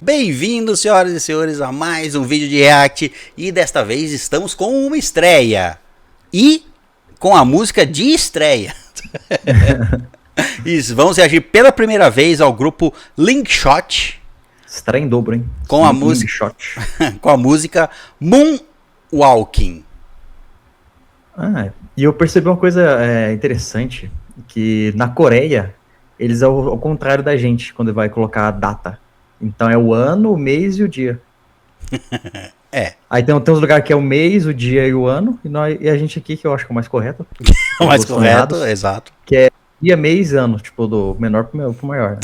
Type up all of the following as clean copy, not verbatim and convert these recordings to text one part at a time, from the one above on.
Bem-vindos, senhoras e senhores, a mais um vídeo de React. E desta vez estamos com uma estreia. E com a música de estreia. Isso, vamos reagir pela primeira vez ao grupo Linkshot. Estreia em dobro, hein? Com a música com a música Moonwalking. E eu percebi uma coisa interessante, que na Coreia, eles é ao contrário da gente, quando vai colocar a data. Então é o ano, o mês e o dia. Aí tem uns lugares que é o mês, o dia e o ano, e a gente aqui, que eu acho que é o mais correto. O mais correto, exato. Que é dia, mês, ano, tipo, do menor pro maior.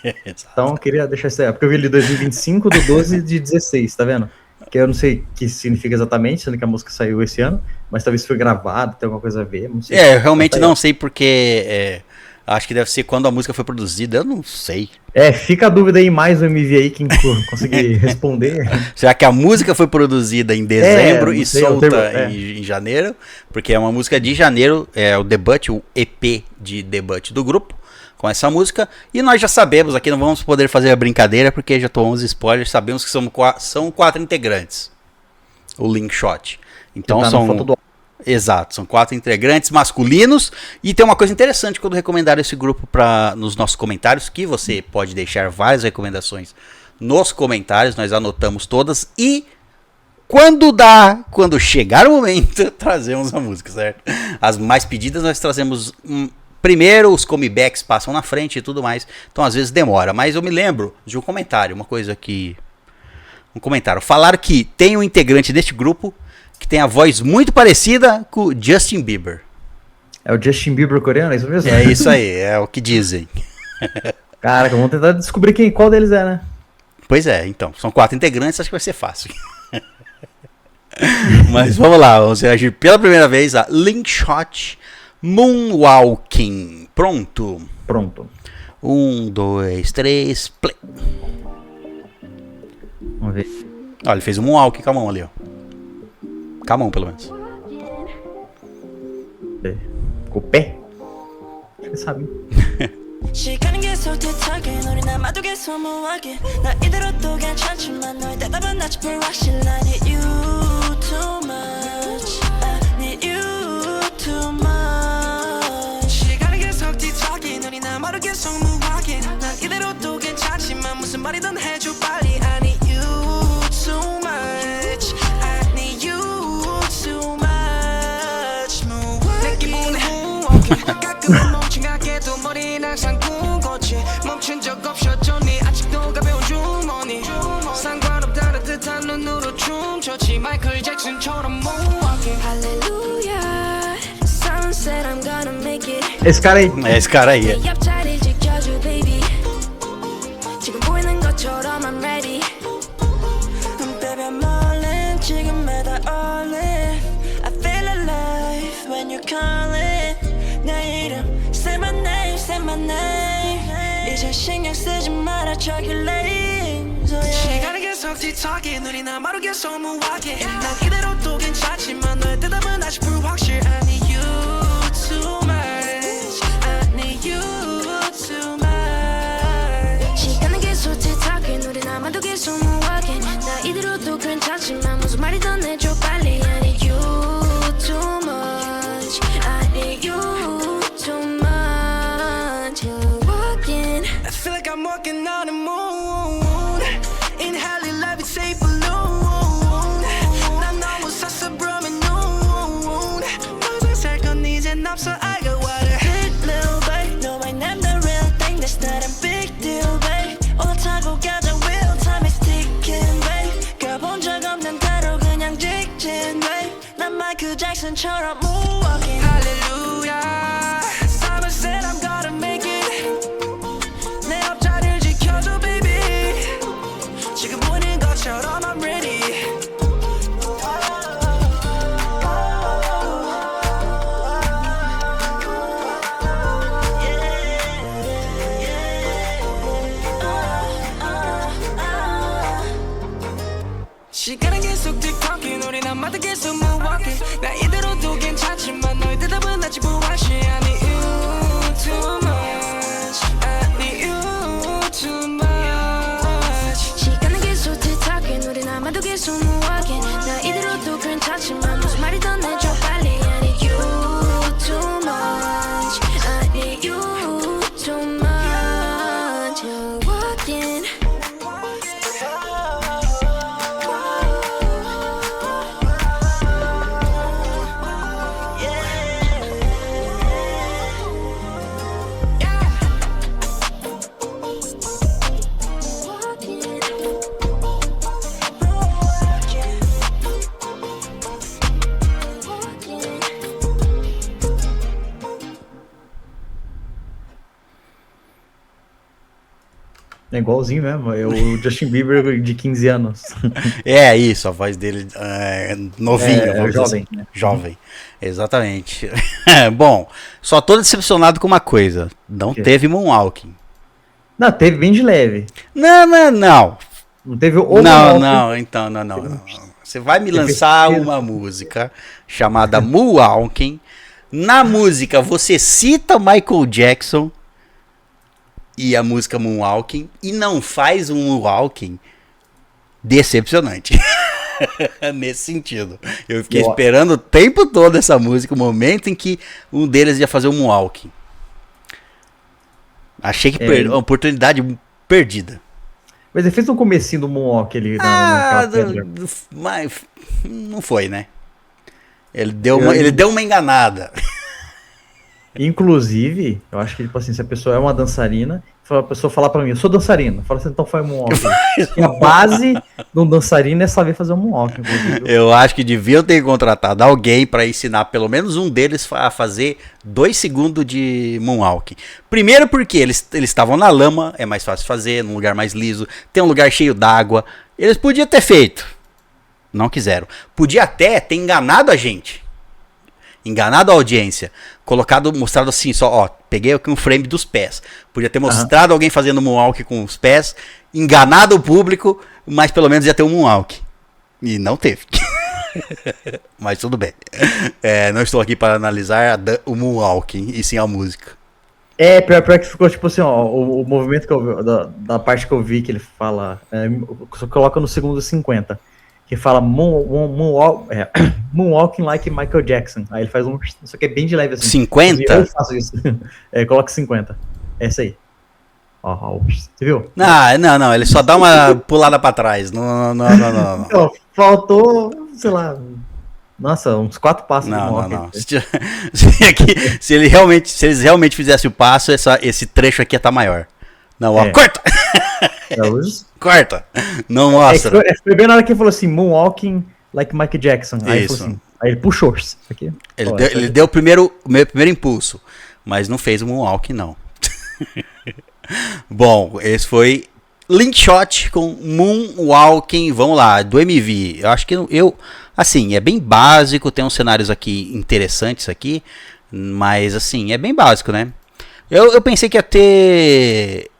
Né? Então eu queria deixar isso aí, porque eu vi ali 2025 do 12 de 16, tá vendo? Que eu não sei o que significa exatamente, sendo que a música saiu esse ano, mas talvez foi gravado, tem alguma coisa a ver, não sei. Eu realmente não sei porque... acho que deve ser quando a música foi produzida, eu não sei. Fica a dúvida aí, mais um MV aí, quem conseguir responder. Será que a música foi produzida em dezembro e solta em janeiro? Porque é uma música de janeiro, é o debut, o EP de debut do grupo, com essa música. E nós já sabemos, aqui não vamos poder fazer a brincadeira, porque já tomamos spoilers, sabemos que são 4 integrantes, o Linkshot. Então são... Exato, são 4 integrantes masculinos. E tem uma coisa interessante quando recomendaram esse grupo nos nossos comentários, que você pode deixar várias recomendações nos comentários, nós anotamos todas. E quando chegar o momento, trazemos a música, certo? As mais pedidas nós trazemos primeiro, os comebacks passam na frente e tudo mais. Então às vezes demora, mas eu me lembro de um comentário, um comentário. Falaram que tem um integrante deste grupo que tem a voz muito parecida com o Justin Bieber. É o Justin Bieber coreano, é isso mesmo? É isso aí, é o que dizem. Caraca, vamos tentar descobrir qual deles é, né? Pois é, então, são 4 integrantes, acho que vai ser fácil. Mas vamos lá, vamos reagir pela primeira vez a Linkshot Moonwalking. Pronto? Pronto. 1, 2, 3, play. Vamos ver. Olha, ele fez um moonwalking com a mão ali, ó. Com a mão, pelo menos. Com o pé? Acho que sabe. Esse cara aí. É esse cara aí. 시간이 계속 뒤척이 눈이 나 마르게 소무하게 난 이대로도 괜찮지만 너의 대답은 아직 불확실 I need you too much I need you too much 시간은 계속 뒤척이 눈이 나 마르게 소무하게 난 이대로도 괜찮지만 무슨 말이든 해줘 빨리 I need you too much I need you too much You're walking I feel like I'm walking on a moon Inhaling life, it's a balloon 난 너무 სას어브러면 noon 너만 살 건 이젠 없어 I got what I hit little babe No I am the real thing that's not a big deal babe 오타고 가자 real time is ticking babe 가본 적 없는 대로 그냥 직진 babe 난 마이클 잭슨처럼 moonwalking Hallelujah Simon said I'm gonna make it 내 앞자리를 지켜줘 baby 지금 보이는 것처럼 I'm ready 시간은 계속 뒤섞인 우리 남마다 계속 moonwalking 나 이대로도 괜찮지만 É igualzinho mesmo, é o Justin Bieber de 15 anos. É isso, a voz dele é novinho, vamos jovem. Dizer. Né? Jovem, exatamente. Bom, só tô decepcionado com uma coisa, não teve Moonwalking. Não, teve bem de leve. Não. Não teve o Não. Você vai me lançar uma música chamada Moonwalking. Na música você cita Michael Jackson e a música Moonwalking e não faz um Moonwalking decepcionante. Nesse sentido. Eu fiquei esperando o tempo todo essa música, o momento em que um deles ia fazer um Moonwalking. Achei que uma oportunidade perdida. Mas ele fez um comecinho do Moonwalk ali naquela pedra. Mas não foi, né? Ele deu uma enganada. Inclusive, eu acho que, tipo assim, se a pessoa é uma dançarina, a pessoa falar pra mim, eu sou dançarina, fala assim, então faz Moonwalk. A base de um dançarino é saber fazer um Moonwalk, inclusive. Eu acho que deviam ter contratado alguém pra ensinar pelo menos um deles a fazer 2 segundos de Moonwalk. Primeiro porque eles estavam na lama, é mais fácil fazer, num lugar mais liso, tem um lugar cheio d'água. Eles podiam ter feito. Não quiseram. Podia até ter enganado a gente. Enganado a audiência. Mostrado assim, só, ó, peguei aqui um frame dos pés. Podia ter mostrado alguém fazendo Moonwalk com os pés, enganado o público, mas pelo menos ia ter um Moonwalk. E não teve. Mas tudo bem. Não estou aqui para analisar o Moonwalking, e sim a música. Pior que ficou tipo assim, ó, o movimento que eu vi, da parte que eu vi que ele fala, só coloca no segundo 50. Que fala Moonwalking like Michael Jackson. Aí ele faz só que é bem de leve assim. 50? Eu faço isso. Coloca 50. É essa aí. Ó, você viu? Não, ele só dá uma pulada pra trás. Não. Então, faltou, sei lá, nossa, uns 4 passos. Não. Se eles realmente fizessem o passo, esse trecho aqui ia estar maior. Não, ó, corta! Corta! Não mostra. Foi bem na hora que ele falou assim, Moonwalking like Michael Jackson. Aí, isso. Ele falou assim, aí ele puxou isso aqui. Ele deu o primeiro impulso, mas não fez o Moonwalking, não. Bom, esse foi Linkshot com Moonwalking. Vamos lá, do MV. Eu acho que assim, é bem básico, tem uns cenários aqui interessantes aqui, mas assim, é bem básico, né? Eu pensei que ia ter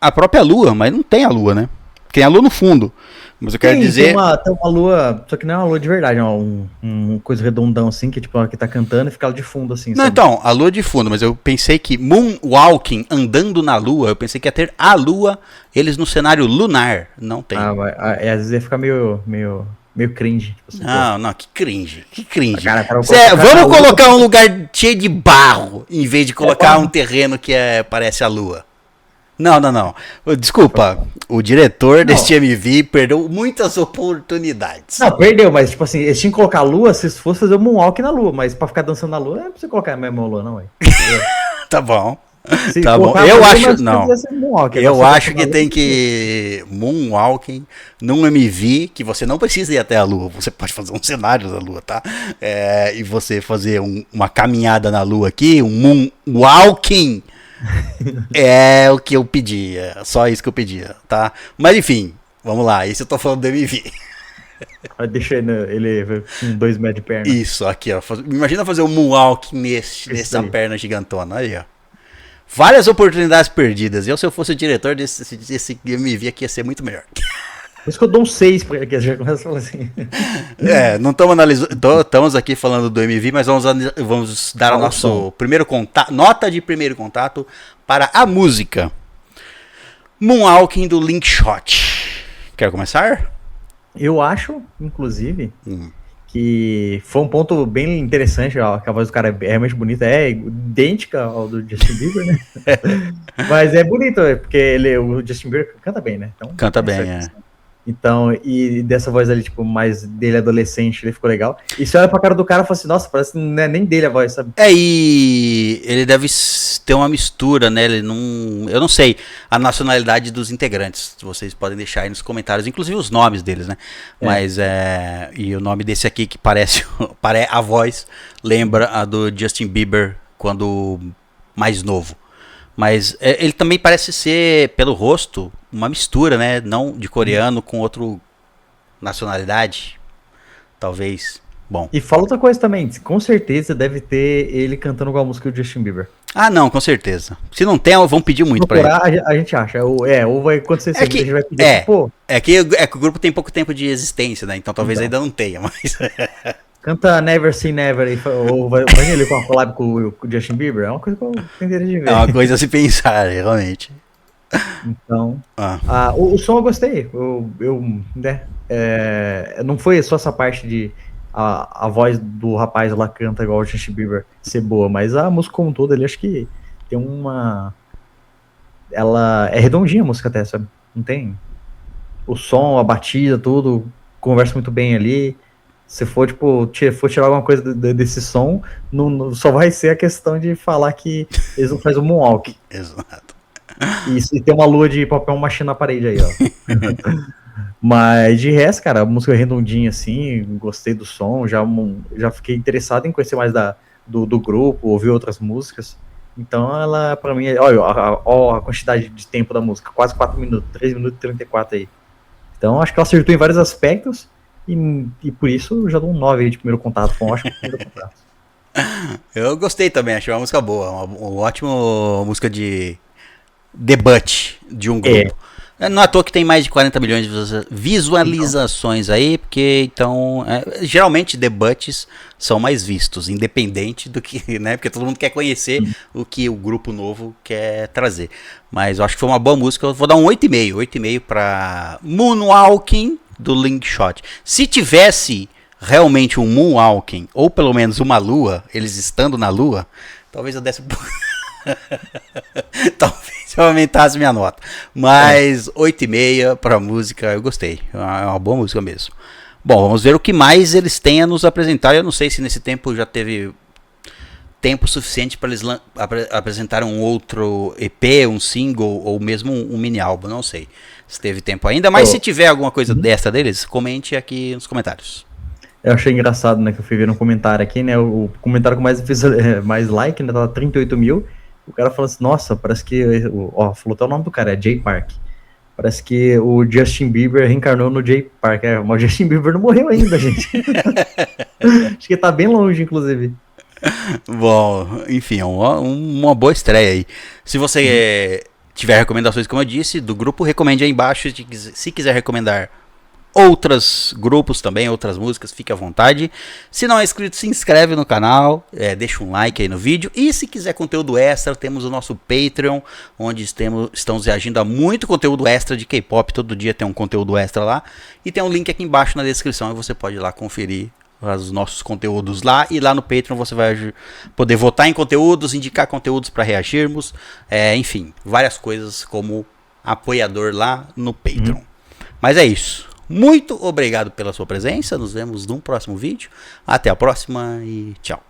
a própria lua, mas não tem a lua, né? Tem a lua no fundo. Mas eu quero dizer... Tem uma lua, só que não é uma lua de verdade, é uma coisa redondão assim, que tipo, ela que tá cantando e fica ela de fundo assim. Não, sabe? Então, a lua de fundo, mas eu pensei que Moonwalking, andando na lua, eu pensei que ia ter a lua, eles no cenário lunar. Não tem. Às vezes ia ficar meio cringe. Tipo assim, não, que cringe. Vamos colocar um lugar cheio de barro, em vez de colocar um terreno que parece a lua. Não. Desculpa, o diretor deste MV perdeu muitas oportunidades. Não, perdeu, mas tipo assim, eles tinham que colocar a lua se fosse fazer o Moonwalk na lua, mas pra ficar dançando na lua, não é pra você colocar a mesma lua, não, ué. Tá bom. Tá bom. Eu acho que tem que Moonwalking num MV que você não precisa ir até a lua. Você pode fazer um cenário da lua, tá? E você fazer uma caminhada na lua aqui, um Moonwalking. É o que eu pedia, só isso que eu pedia, tá? Mas enfim, vamos lá, isso eu tô falando do MV. Deixa ele com 2 metros de perna. Isso, aqui ó, imagina fazer um Moonwalk nessa perna gigantona, aí ó. Várias oportunidades perdidas, se eu fosse o diretor desse MV aqui ia ser muito melhor. Por isso que eu dou um 6, porque já começa a falar assim. Não estamos analisando, estamos aqui falando do MV, mas vamos dar o nosso primeiro contato, nota de primeiro contato para a música. Moonwalking do Linkshot. Quer começar? Eu acho, inclusive, que foi um ponto bem interessante, ó, que a voz do cara é realmente bonita, é idêntica ao do Justin Bieber, né? Mas é bonito, porque o Justin Bieber canta bem, né? Então, canta bem, Então, e dessa voz ali, tipo, mais dele adolescente, ele ficou legal. E você olha pra cara do cara e fala assim, nossa, parece que não é nem dele a voz, sabe? E ele deve ter uma mistura, né? Eu não sei a nacionalidade dos integrantes. Vocês podem deixar aí nos comentários, inclusive os nomes deles, né? Mas, e o nome desse aqui que parece a voz, lembra a do Justin Bieber quando mais novo. Mas ele também parece ser, pelo rosto, uma mistura, né? Não de coreano com outro nacionalidade. Talvez. Bom. E fala outra coisa também, com certeza deve ter ele cantando igual a música do Justin Bieber. Ah, não, com certeza. Se não tem, vão pedir muito pra ele. A gente acha. Ou vai acontecer sempre, a gente vai pedir. É que o grupo tem pouco tempo de existência, né? Então talvez ainda não tenha, mas... Canta Never Say Never, ou vai ele com uma collab com o Justin Bieber, é uma coisa que eu tenho de ver. É uma coisa a se pensar, realmente. Então, o som eu gostei, não foi só essa parte de a voz do rapaz lá canta igual o Justin Bieber ser boa, mas a música como um todo, ele acho que tem ela é redondinha a música até, sabe? Não tem o som, a batida, tudo, conversa muito bem ali. Se for, tirar alguma coisa desse som, só vai ser a questão de falar que eles não fazem o moonwalk. Exato. E tem uma lua de papel machê na parede aí, ó. Mas de resto, cara, a música é redondinha assim, gostei do som, já fiquei interessado em conhecer mais do grupo, ouvir outras músicas. Então ela, pra mim, olha a quantidade de tempo da música, quase 4 minutos, 3 minutos e 34 aí. Então acho que ela acertou em vários aspectos. E por isso já dou um 9 aí de primeiro contato, foi um ótimo primeiro contato. Eu gostei também, achei uma música boa, uma ótima música de debut de um grupo. Não é à toa que tem mais de 40 milhões de visualizações aí, porque então, geralmente debuts são mais vistos, independente do que, né, porque todo mundo quer conhecer o que o grupo novo quer trazer. Mas eu acho que foi uma boa música, eu vou dar um 8,5 para Moonwalking, do Linkshot. Se tivesse realmente um Moonwalking, ou pelo menos uma lua, eles estando na lua, talvez eu desse um pouco. Talvez eu aumentasse minha nota. Mas 8,5 pra música, eu gostei. É uma boa música mesmo. Bom, vamos ver o que mais eles têm a nos apresentar. Eu não sei se nesse tempo já teve tempo suficiente para eles apresentarem um outro EP, um single ou mesmo um mini álbum, não sei se teve tempo ainda, mas se tiver alguma coisa dessa deles, comente aqui nos comentários. Eu achei engraçado, né, que eu fui ver um comentário aqui, né, o comentário com mais like, né, tava 38 mil, o cara falou assim, nossa, parece que, falou até o nome do cara, é Jay Park, parece que o Justin Bieber reencarnou no Jay Park, mas o Justin Bieber não morreu ainda, gente. Acho que tá bem longe, inclusive. Bom, enfim, uma boa estreia aí. Se você tiver recomendações, como eu disse, do grupo, recomende aí embaixo. Se quiser recomendar outros grupos também, outras músicas, fique à vontade. Se não é inscrito, se inscreve no canal, deixa um like aí no vídeo. E se quiser conteúdo extra, temos o nosso Patreon, onde estamos reagindo a muito conteúdo extra de K-pop. Todo dia tem um conteúdo extra lá. E tem um link aqui embaixo na descrição e você pode ir lá conferir os nossos conteúdos lá, e lá no Patreon você vai poder votar em conteúdos, indicar conteúdos para reagirmos, enfim, várias coisas como apoiador lá no Patreon. Mas é isso, muito obrigado pela sua presença, nos vemos num próximo vídeo, até a próxima e tchau.